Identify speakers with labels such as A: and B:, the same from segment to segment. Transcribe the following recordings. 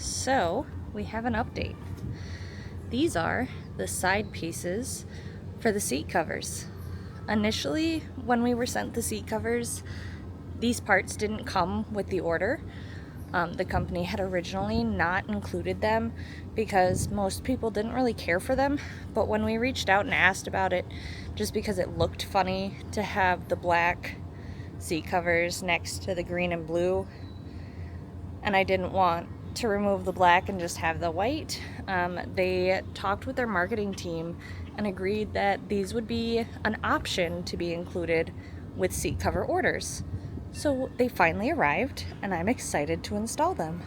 A: So we have an update. These are the side pieces for the seat covers. Initially, when we were sent the seat covers, these parts didn't come with the order. The company had originally not included them because most people didn't really care for them, but when we reached out and asked about it, just because it looked funny to have the black seat covers next to the green and blue, and I didn't want to remove the black and just have the white, they talked with their marketing team and agreed that these would be an option to be included with seat cover orders. So they finally arrived, and I'm excited to install them.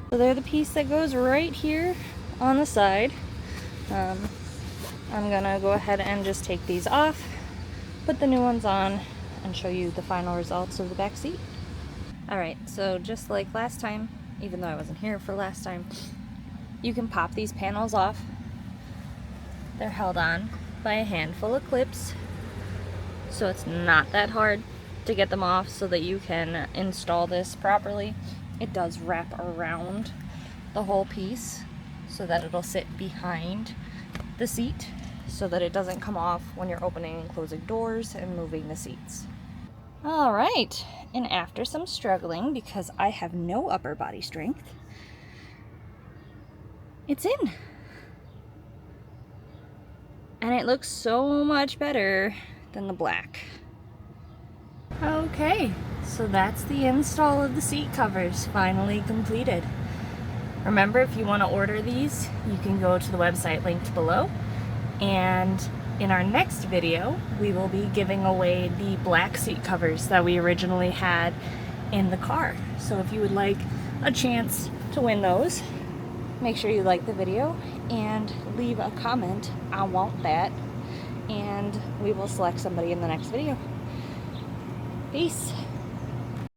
A: So they're the piece that goes right here on the side. I'm gonna go ahead and just take these off, put the new ones on, and show you the final results of the back seat. Alright, so just like last time, even though I wasn't here for last time, you can pop these panels off. They're held on by a handful of clips, so it's not that hard to get them off so that you can install this properly. It does wrap around the whole piece so that it'll sit behind the seat so that it doesn't come off when you're opening and closing doors and moving the seats. Alright, and after some struggling, because I have no upper body strength, it's in. And it looks so much better than the black. Okay, so that's the install of the seat covers finally completed. Remember, if you want to order these, you can go to the website linked below. And in our next video, we will be giving away the black seat covers that we originally had in the car. So if you would like a chance to win those, make sure you like the video and leave a comment, I want that, and we will select somebody in the next video. Peace.